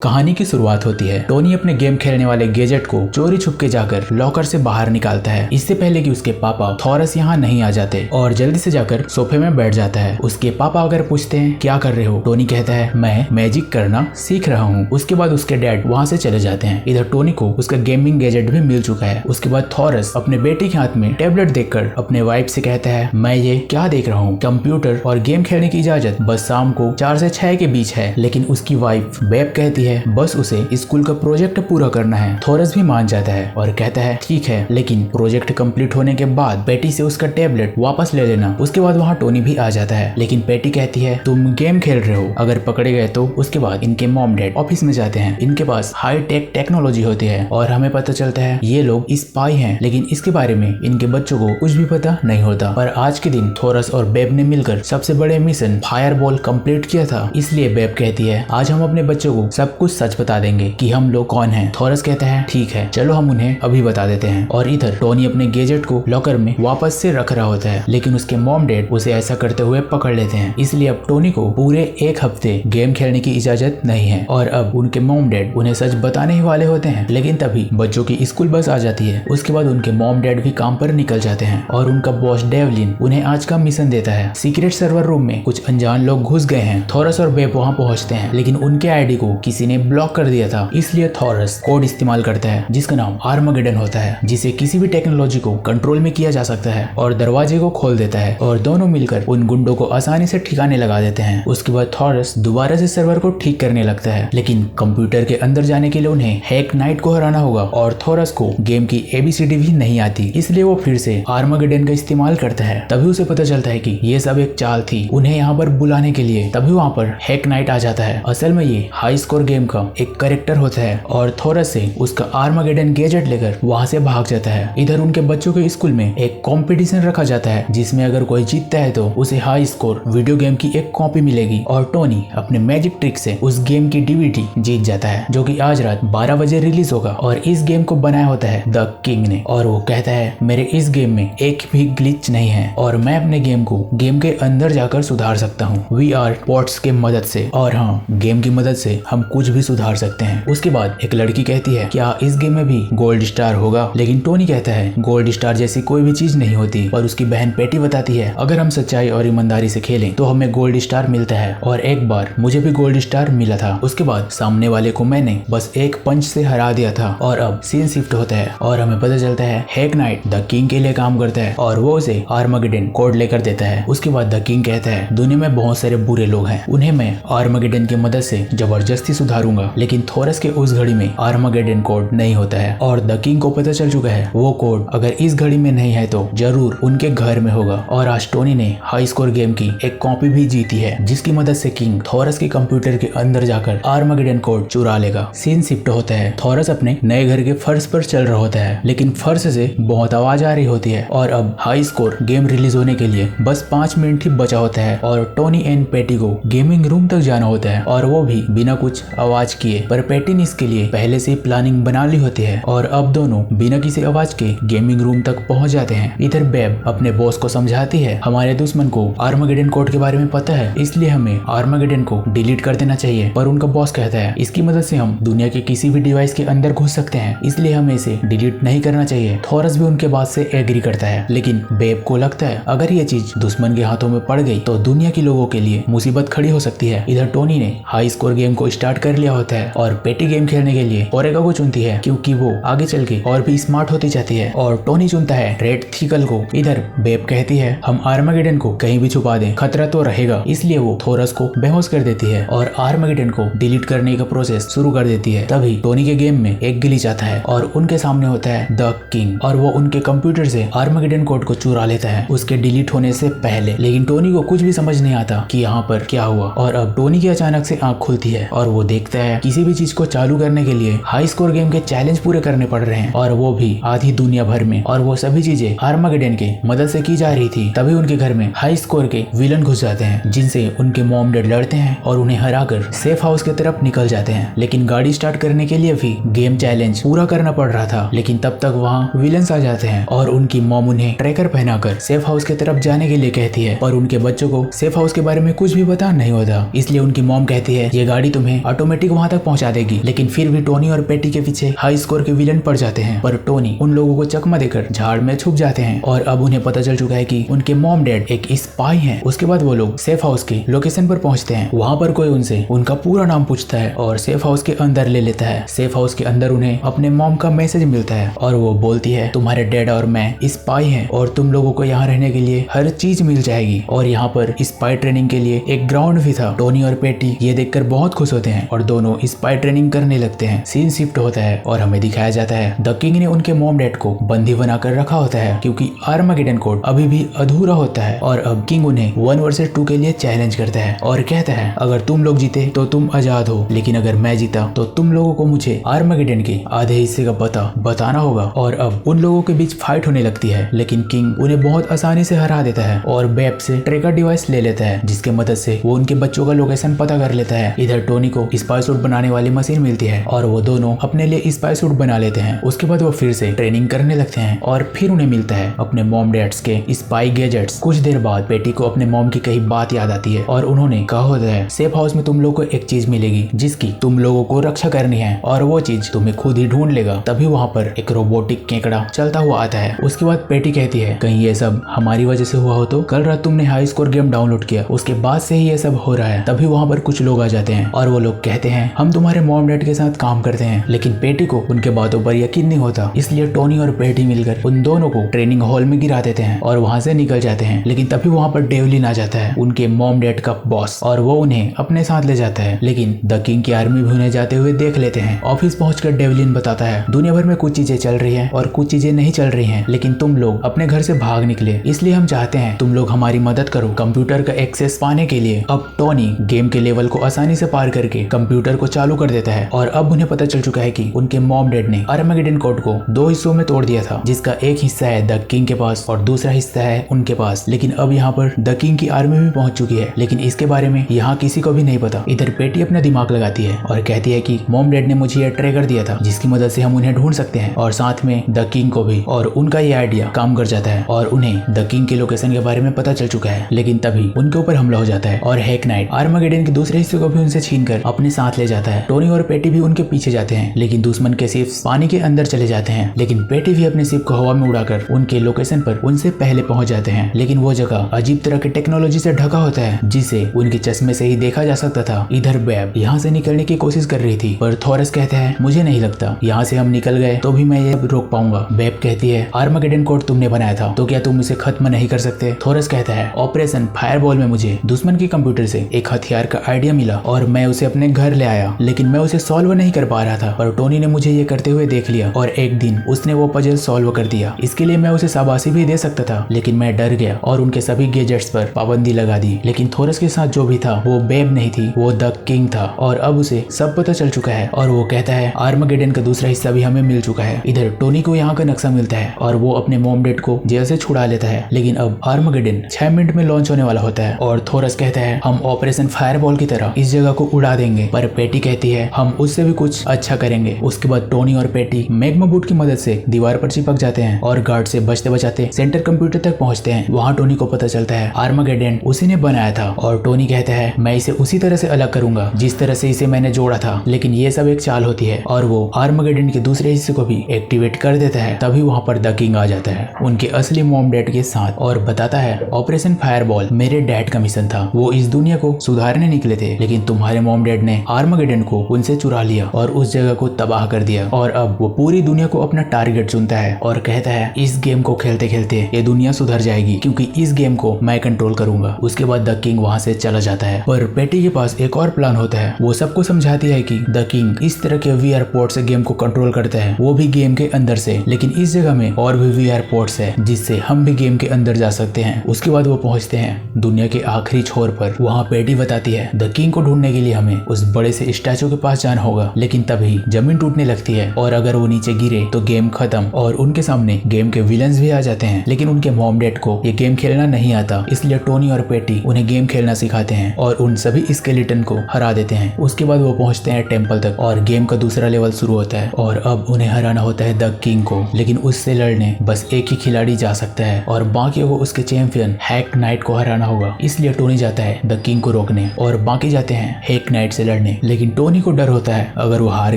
कहानी की शुरुआत होती है। टोनी अपने गेम खेलने वाले गैजेट को चोरी छुपके जाकर लॉकर से बाहर निकालता है, इससे पहले कि उसके पापा थॉरस यहाँ नहीं आ जाते, और जल्दी से जाकर सोफे में बैठ जाता है। उसके पापा अगर पूछते हैं क्या कर रहे हो, टोनी कहता है मैं मैजिक करना सीख रहा हूँ। उसके बाद उसके डैड वहाँ से चले जाते हैं। इधर टोनी को उसका गेमिंग गैजेट भी मिल चुका है। उसके बाद थॉरस अपने बेटे के हाथ में टैबलेट देखकर अपने वाइफ से कहता है मैं ये क्या देख रहा हूँ, कंप्यूटर और गेम खेलने की इजाजत बस शाम को 4 से 6 के बीच है। लेकिन उसकी वाइफ बेब कहती है बस उसे स्कूल का प्रोजेक्ट पूरा करना है। थॉरस भी मान जाता है और कहता है ठीक है, लेकिन प्रोजेक्ट कंप्लीट होने के बाद पेटी से उसका टैबलेट वापस ले लेना। उसके बाद वहाँ टोनी भी आ जाता है, लेकिन पेटी कहती है तुम गेम खेल रहे हो, अगर पकड़े गए तो। उसके बाद इनके मॉम डैड ऑफिस में जाते हैं। इनके पास हाई टेक टेक्नोलॉजी होती है और हमें पता चलता है ये लोग स्पाई हैं, लेकिन इसके बारे में इनके बच्चों को कुछ भी पता नहीं होता। पर आज के दिन थॉरस और बेब ने मिलकर सबसे बड़े मिशन फायरबॉल कंप्लीट किया था, इसलिए बेब कहती है आज हम अपने बच्चों को सब कुछ सच बता देंगे कि हम लोग कौन हैं। थॉरस कहता है ठीक है, चलो हम उन्हें अभी बता देते हैं। और इधर टोनी अपने गैजेट को लॉकर में वापस से रख रहा होता है, लेकिन उसके मॉम डैड उसे ऐसा करते हुए पकड़ लेते हैं। इसलिए अब टोनी को पूरे 1 हफ्ते गेम खेलने की इजाजत नहीं है। और अब उनके मॉम डैड उन्हें सच बताने ही वाले होते हैं, लेकिन तभी बच्चों की स्कूल बस आ जाती है। उसके बाद उनके मॉम डैड भी काम पर निकल जाते हैं और उनका बॉस डेवलिन उन्हें आज का मिशन देता है। सीक्रेट सर्वर रूम में कुछ अनजान लोग घुस गए हैं। थॉरस और बेब वहाँ पहुँचते हैं, लेकिन उनके आईडी को किसी ने ब्लॉक कर दिया था। इसलिए थॉरस कोड इस्तेमाल करता है जिसका नाम आर्मागेडन होता है, जिसे किसी भी टेक्नोलॉजी को कंट्रोल में किया जा सकता है, और दरवाजे को खोल देता है और दोनों मिलकर उन गुंडों को आसानी से ठिकाने लगा देते हैं। उसके बाद थॉरस दोबारा से सर्वर को ठीक करने लगता है, लेकिन कंप्यूटर के अंदर जाने के लिए उन्हें हैक नाइट को हराना होगा और थॉरस को गेम की ABCD भी नहीं आती, इसलिए वो फिर से आर्मागेडन का इस्तेमाल करता है। तभी उसे पता चलता है कि ये सब एक चाल थी उन्हें यहाँ पर बुलाने के लिए। तभी वहाँ पर हैक नाइट आ जाता है। असल में ये हाई स्कोर गेम का एक कैरेक्टर होता है और थॉरस से उसका आर्मागेडन गैजेट लेकर वहां से भाग जाता है। इधर उनके बच्चों के स्कूल में एक कंपटीशन रखा जाता है जिसमें अगर कोई जीतता है तो उसे हाई स्कोर वीडियो गेम की एक कॉपी मिलेगी, और टोनी अपने मैजिक ट्रिक से उस गेम की DVD जीत जाता है, जो कि आज रात 12 बजे रिलीज होगा। और इस गेम को बनाया होता है द किंग ने, और वो कहता है मेरे इस गेम में एक भी ग्लिच नहीं है और मैं अपने गेम को गेम के अंदर जाकर सुधार सकता हूँ VR पोर्ट्स के मदद से। और हाँ, गेम की मदद से हम कुछ भी सुधार सकते हैं। उसके बाद एक लड़की कहती है क्या इस गेम में भी गोल्ड स्टार होगा, लेकिन टोनी कहता है गोल्ड स्टार जैसी कोई भी चीज नहीं होती। और उसकी बहन पेटी बताती है अगर हम सच्चाई और ईमानदारी से खेलें तो हमें गोल्ड स्टार मिलता है, और एक बार मुझे भी गोल्ड स्टार मिला था। उसके बाद सामने वाले को मैंने बस एक पंच से हरा दिया था। और अब सीन शिफ्ट होता है और हमें पता चलता है हैक नाइट द किंग के लिए काम करता है और वो उसे आर्मागेडन कोड लेकर देता है। उसके बाद द किंग कहता है दुनिया में बहुत सारे बुरे लोग हैं, उन्हें मैं आर्मागेडन की मदद से जबरदस्ती सुधारूंगा। लेकिन थॉरस के उस घड़ी में आर्मागेडन कोड नहीं होता है और द किंग को पता चल चुका है वो कोड अगर इस घड़ी में नहीं है तो जरूर उनके घर में होगा। और आज टोनी ने हाई स्कोर गेम की एक कॉपी भी जीती है, जिसकी मदद से किंग थॉरस के कंप्यूटर के अंदर जाकर आर्मागेडन कोड चुरा लेगा। सीन शिफ्ट होता है। थॉरस अपने नए घर के फर्श पर चल रहा होता है, लेकिन फर्श से बहुत आवाज आ रही होती है और अब हाई स्कोर गेम रिलीज होने के लिए बस 5 मिनट ही बचा होता है और टोनी एंड पेटी को गेमिंग रूम तक जाना होता है, और वो भी बिना कुछ आवाज किए। पर पेटी ने इसके लिए पहले से प्लानिंग बना ली होती है और अब दोनों बिना किसी आवाज के गेमिंग रूम तक पहुंच जाते हैं। इधर बेब अपने बॉस को समझाती है हमारे दुश्मन को आर्मागेडन कोड के बारे में पता है, इसलिए हमें आर्मागेडन को डिलीट कर देना चाहिए। पर उनका बॉस कहता है इसकी मदद से हम दुनिया के किसी भी डिवाइस के अंदर घुस सकते हैं, इसलिए हमें इसे डिलीट नहीं करना चाहिए। थॉरस भी उनके बात से एग्री करता है, लेकिन बेब को लगता है अगर ये चीज दुश्मन के हाथों में पड़ गई तो दुनिया के लोगों के लिए मुसीबत खड़ी हो सकती है। इधर टोनी ने हाई स्कोर गेम को स्टार्ट कर लिया होता है और पेटी गेम खेलने के लिए ओरेगा को चुनती है क्योंकि वो आगे चल के और भी स्मार्ट होती जाती है, और टोनी चुनता है रेड थीकल को। इधर बेब कहती है हम आर्मागेडन को कहीं भी छुपा दें, खतरा तो रहेगा, इसलिए वो थॉरस को बेहोश कर देती है और आर्मागेडन को डिलीट करने का प्रोसेस शुरू कर देती है। तभी टोनी के गेम में एक ग्लिच आता है और उनके सामने होता है द किंग, और वो उनके कंप्यूटर से आर्मागेडन कोड को चुरा लेता है उसके डिलीट होने से पहले। लेकिन टोनी को कुछ भी समझ नहीं आता कि यहाँ पर क्या हुआ, और अब टोनी की अचानक से आंख खुलती है और वो देखता है किसी भी चीज को चालू करने के लिए हाई स्कोर गेम के चैलेंज पूरे करने पड़ रहे हैं, और वो भी आधी दुनिया भर में, और वो सभी चीजें आर्मागेडन के मदद से की जा रही थी। तभी उनके घर में हाई स्कोर के विलन घुस जाते हैं जिनसे उनके मॉम डैड लड़ते हैं और उन्हें हराकर सेफ हाउस की तरफ निकल जाते हैं। लेकिन गाड़ी स्टार्ट करने के लिए भी गेम चैलेंज पूरा करना पड़ रहा था, लेकिन तब तक वहाँ विलन्स आ जाते हैं और उनकी मॉम उन्हें ट्रैकर पहनाकर सेफ हाउस की तरफ जाने के लिए कहती है, और उनके बच्चों को सेफ हाउस के बारे में कुछ भी पता नहीं होता, इसलिए उनकी मॉम कहती है ये गाड़ी तुम्हें ऑटोमेटिक ऑटोमेटिक वहां तक पहुंचा देगी, लेकिन फिर भी टोनी और पेटी के पीछे हाई स्कोर के विलन पड़ जाते हैं। पर टोनी उन लोगों को चकमा देकर झाड़ में छुप जाते हैं और अब उन्हें पता चल चुका है कि उनके मॉम डैड एक स्पाई हैं। उसके बाद वो लोग सेफ हाउस के लोकेशन पर पहुंचते हैं। वहां पर कोई उनसे उनका पूरा नाम पूछता है और सेफ हाउस के अंदर ले लेता है। सेफ हाउस के अंदर उन्हें अपने मॉम का मैसेज मिलता है और वो बोलती है तुम्हारे डैड और मैं स्पाई हैं और तुम लोगों को यहाँ रहने के लिए हर चीज मिल जाएगी। और यहाँ पर स्पाई ट्रेनिंग के लिए एक ग्राउंड भी था। टोनी और पेटी ये देखकर बहुत खुश होते हैं और दोनों स्पाई ट्रेनिंग करने लगते हैं। सीन शिफ्ट होता है और हमें दिखाया जाता है द किंग ने उनके मॉम डैड को बंदी बनाकर रखा होता है क्योंकि आर्मागेडन कोड अभी भी अधूरा होता है। और अब किंग उन्हें 1 वर्सेस 2 के लिए चैलेंज करता है और कहता है अगर तुम लोग जीते तो तुम आजाद हो, लेकिन अगर मैं जीता तो तुम लोगों को मुझे आर्मागेडन के आधे हिस्से का पता बताना होगा। और अब उन लोगों के बीच फाइट होने लगती है, लेकिन किंग उन्हें बहुत आसानी से हरा देता है और बेब से ट्रैकर डिवाइस ले लेता है जिसके मदद से वो उनके बच्चों का लोकेशन पता कर लेता है। इधर टोनी को स्पाई सूट बनाने वाली मशीन मिलती है और वो दोनों अपने लिए स्पाई सूट बना लेते हैं। उसके बाद वो फिर से ट्रेनिंग करने लगते हैं और फिर उन्हें मिलता है अपने मॉम डैड्स के स्पाई गैजेट्स। कुछ देर बाद पेटी को अपने मॉम की कही बात याद आती है और उन्होंने कहा होता है सेफ हाउस में तुम लोग को एक चीज मिलेगी जिसकी तुम लोगों को रक्षा करनी है और वो चीज तुम्हें खुद ही ढूंढ लेगा। तभी वहाँ पर एक रोबोटिक केकड़ा चलता हुआ आता है। उसके बाद पेटी कहती है कहीं ये सब हमारी वजह से हुआ हो तो? कल रात तुमने हाई स्कोर गेम डाउनलोड किया, उसके बाद से ही ये सब हो रहा है। तभी वहाँ पर कुछ लोग आ जाते हैं और वो लोग कहते हैं हम तुम्हारे मॉम डैड के साथ काम करते हैं, लेकिन पेटी को उनके बातों पर यकीन नहीं होता। इसलिए टोनी और पेटी मिलकर उन दोनों को ट्रेनिंग हॉल में गिरा देते हैं और वहाँ से निकल जाते हैं। लेकिन तभी वहाँ पर डेवलिन आ जाता है, उनके मॉम डैड का बॉस, और वो उन्हें अपने साथ ले जाता है। लेकिन द किंग की आर्मी भी उन्हें जाते हुए देख लेते हैं। ऑफिस पहुंचकर डेवलिन बताता है दुनिया भर में कुछ चीजें चल रही हैं और कुछ चीजें नहीं चल रही हैं, लेकिन तुम लोग अपने घर से भाग निकले, इसलिए हम चाहते हैं तुम लोग हमारी मदद करो कंप्यूटर का एक्सेस पाने के लिए। अब टोनी गेम के लेवल को आसानी से पार करके कंप्यूटर को चालू कर देता है और अब उन्हें पता चल चुका है कि उनके मॉम डैड ने आर्मागेडन कोड को 2 हिस्सों में तोड़ दिया था, जिसका एक हिस्सा है द किंग के पास और दूसरा हिस्सा है उनके पास। लेकिन अब यहाँ पर द किंग की आर्मी भी पहुंच चुकी है, लेकिन इसके बारे में यहाँ किसी को भी नहीं पता। इधर पेटी अपना दिमाग लगाती है और कहती है कि मॉम डैड ने मुझे ये ट्रैकर दिया था जिसकी मदद से हम उन्हें ढूंढ सकते हैं, और साथ में द किंग को भी। और उनका ये आइडिया काम कर जाता है और उन्हें द किंग के लोकेशन के बारे में पता चल चुका है। लेकिन तभी उनके ऊपर हमला हो जाता है और हैक नाइट आर्मागेडन के दूसरे हिस्से को भी उनसे छीनकर अपने साथ ले जाता है। टोनी और पेटी भी उनके पीछे जाते हैं, लेकिन दुश्मन के शिप पानी के अंदर चले जाते हैं। लेकिन पेटी भी अपने शिप को हवा में उड़ाकर उनके लोकेशन पर उनसे पहले पहुंच जाते हैं। लेकिन वो जगह अजीब तरह की टेक्नोलॉजी से ढका होता है जिसे उनके चश्मे से ही देखा जा सकता था। इधर बेब यहाँ से निकलने की कोशिश कर रही थी, पर थॉरस कहते हैं मुझे नहीं लगता यहाँ से हम निकल गए तो भी मैं ये रोक पाऊंगा। बेब कहती है आर्मागेडन कोड तुमने बनाया था तो क्या तुम उसे खत्म नहीं कर सकते? थॉरस कहता है ऑपरेशन फायरबॉल में मुझे दुश्मन के कंप्यूटर से एक हथियार का आइडिया मिला और मैं उसे अपने घर ले आया, लेकिन मैं उसे सॉल्व नहीं कर पा रहा था। पर टोनी ने मुझे ये करते हुए देख लिया और एक दिन उसने वो पजल सॉल्व कर दिया। इसके लिए मैं उसे शाबाशी भी दे सकता था, लेकिन मैं डर गया और उनके सभी गैजेट्स पर पाबंदी लगा दी। लेकिन थॉरस के साथ जो भी था वो बेब नहीं थी, वो द किंग था और अब उसे सब पता चल चुका है और वो कहता है आर्मागेडन का दूसरा हिस्सा भी हमें मिल चुका है। इधर टोनी को यहाँ का नक्शा मिलता है और वो अपने मॉम डैड को जेल से छुड़ा लेता है। लेकिन अब आर्मागेडन 6 मिनट में लॉन्च होने वाला होता है और थॉरस कहता है हम ऑपरेशन फायरबॉल की तरह इस जगह को उड़ा देंगे। पर पेटी कहती है हम उससे भी कुछ अच्छा करेंगे। उसके बाद टोनी और पेटी मैग्मा बूट की मदद से दीवार पर चिपक जाते हैं और गार्ड से बचते बचाते सेंटर कंप्यूटर तक पहुंचते हैं। वहाँ टोनी को पता चलता है आर्मागेडन उसी ने बनाया था और टोनी कहता है मैं इसे उसी तरह से अलग करूंगा जिस तरह से इसे मैंने जोड़ा था। लेकिन ये सब एक चाल होती है और वो आर्मागेडन के दूसरे हिस्से को भी एक्टिवेट कर देता है। तभी वहाँ पर द किंग आ जाता है उनके असली मॉम डैड के साथ और बताता है ऑपरेशन फायरबॉल मेरे डैड का मिशन था, वो इस दुनिया को सुधारने निकले थे, लेकिन तुम्हारे मॉम डैड ने आर्मागेडन को उनसे चुरा लिया और उस जगह को तबाह कर दिया। और अब वो पूरी दुनिया को अपना टारगेट चुनता है और कहता है इस गेम को खेलते खेलते ये दुनिया सुधर जाएगी क्योंकि इस गेम को मैं कंट्रोल करूंगा। उसके बाद द किंग वहाँ से चला जाता है। पर पेटी के पास एक और प्लान होता है। वो सबको समझाती है कि द किंग इस तरह के VR पोर्ट से गेम को कंट्रोल करता है, वो भी गेम के अंदर से, लेकिन इस जगह में और भी VR पोर्ट्स है जिससे हम भी गेम के अंदर जा सकते हैं। उसके बाद वो पहुंचते हैं दुनिया के आखिरी छोर पर। वहाँ पेटी बताती है द किंग को ढूंढने के लिए हमें उस बड़े से स्टैचू के पास जाना होगा, लेकिन तभी जमीन टूटने लगती है और अगर वो नीचे गिरे तो गेम खत्म और उनके सामने गेम के विलन्स भी आ जाते हैं। लेकिन उनके मॉम डैड को ये गेम खेलना नहीं आता, इसलिए टोनी और पेटी उन्हें गेम खेलना सिखाते हैं और उन सभी स्केलेटन को हरा देते हैं। उसके बाद वो पहुंचते हैं टेंपल तक और गेम का दूसरा लेवल शुरू होता है और अब उन्हें हराना होता है द किंग को। लेकिन उससे लड़ने बस एक ही खिलाड़ी जा सकता है और बाकियों को उसके चैंपियन हैक नाइट को हराना होगा। इसलिए टोनी जाता है द किंग को रोकने और बाकी जाते हैं हैक नाइट से लड़ने। लड़ने, लेकिन टोनी को डर होता है अगर वो हार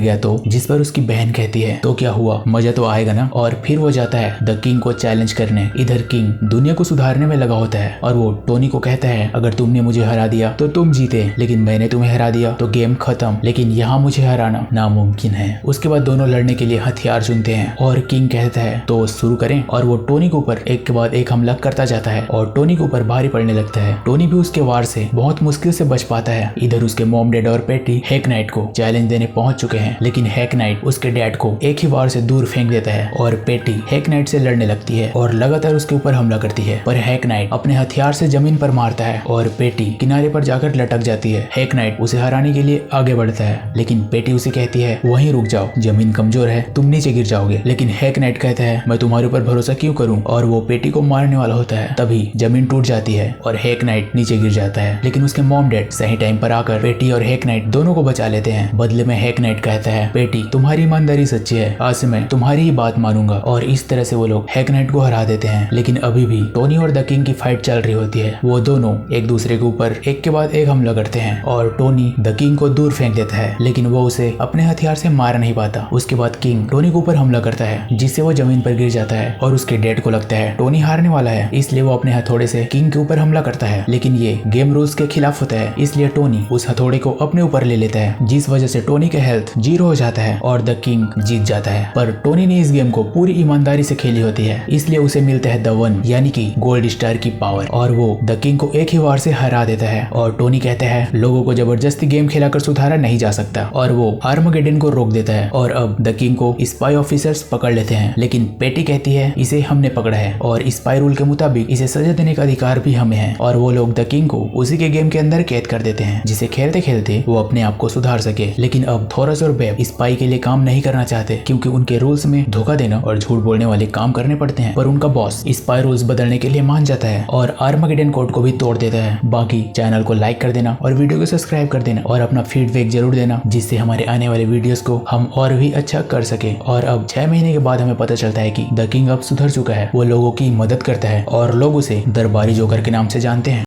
गया तो, जिस पर उसकी बहन कहती है तो क्या हुआ, मजा तो आएगा ना। और फिर वो जाता है द किंग को चैलेंज करने। इधर किंग दुनिया को सुधारने में लगा होता है और वो टोनी को कहता है अगर तुमने मुझे हरा दिया तो तुम जीते, लेकिन मैंने तुम्हें हरा दिया तो गेम खत्म, लेकिन यहाँ मुझे हराना नामुमकिन है। उसके बाद दोनों लड़ने के लिए हथियार चुनते हैं और किंग कहता है तो शुरू करें, और वो टोनी के ऊपर एक के बाद एक हमला करता जाता है और टोनी के ऊपर भारी पड़ने लगता है। टोनी भी उसके वार से बहुत मुश्किल से बच पाता है। इधर उसके मॉम डैड और पेटी हैक नाइट को चैलेंज देने पहुंच चुके हैं, लेकिन हैक नाइट उसके डैड को एक ही वार से दूर फेंक देता है और पेटी हैक नाइट से लड़ने लगती है और लगातार उसके ऊपर हमला करती है, पर हैक नाइट अपने हथियार से जमीन पर मारता है और पेटी किनारे पर जाकर लटक जाती है। हैक नाइट उसे हराने के लिए आगे बढ़ता है, लेकिन पेटी उसे कहती है वहीं रुक जाओ, जमीन कमजोर है, तुम नीचे गिर जाओगे। लेकिन हैक नाइट कहता है मैं तुम्हारे ऊपर भरोसा क्यों करूं, और वो पेटी को मारने वाला होता है। तभी जमीन टूट जाती है और हैक नाइट नीचे गिर जाता है, लेकिन उसके मॉम डैड सही टाइम पर आकर पेटी और हैक नाइट दोनों को बचा लेते हैं। बदले में हैक नाइट कहता है पेटी तुम्हारी ईमानदारी सच्ची है, आज से मैं तुम्हारी ही बात मानूंगा, और इस तरह से वो लोग हैक नाइट को हरा देते हैं। लेकिन अभी भी टोनी और द किंग की फाइट चल रही होती है। वो दोनों एक दूसरे के ऊपर एक के बाद एक हमला करते हैं और टोनी द किंग को दूर फेंक देता है, लेकिन वो उसे अपने हथियार से मार नहीं पाता। उसके बाद किंग टोनी के ऊपर हमला करता है, जिससे वो जमीन पर गिर जाता है और उसके डैड को लगता है टोनी हारने वाला है, इसलिए वो अपने हथौड़े से किंग के ऊपर हमला करता है। लेकिन ये गेम रूल्स के खिलाफ होता है, इसलिए टोनी उस हथौड़े को अपने ऊपर ले लेता है, जिस वजह से टोनी के हेल्थ 0 हो जाता है और द किंग जीत जाता है। पर टोनी ने इस गेम को पूरी ईमानदारी से खेली होती है, इसलिए उसे मिलता है द वन यानी कि गोल्ड स्टार की पावर, और वो द किंग को एक ही वार से हरा देता है। और टोनी कहता है लोगों को जबरदस्ती गेम खिलाकर सुधारा नहीं जा सकता, और वो आर्मगेडन को रोक देता है और अब द किंग को स्पाई ऑफिसर्स पकड़ लेते हैं। लेकिन पेटी कहती है इसे हमने पकड़ा है और स्पाई रूल के मुताबिक इसे सजा देने का अधिकार भी हमें है, और वो लोग द किंग को उसी के गेम के अंदर कैद कर देते हैं, जिसे खेलते खेलते वो अपने आप को सुधार सके। लेकिन अब थोरस और बेब स्पाई के लिए काम नहीं करना चाहते, क्योंकि उनके रूल्स में धोखा देना और झूठ बोलने वाले काम करने पड़ते हैं। पर उनका बॉस स्पाई रूल्स बदलने के लिए मान जाता है और आर्मगेडन कोड को भी तोड़ देता है। बाकी चैनल को लाइक कर देना और वीडियो को सब्सक्राइब कर देना और अपना फीडबैक जरूर देना, जिससे हमारे आने वाले वीडियोस को हम और भी अच्छा कर सके। और अब 6 महीने के बाद हमें पता चलता है कि द किंग अब सुधर चुका है, वो लोगों की मदद करता है और लोग उसे दरबारी जोकर के नाम से जानते हैं।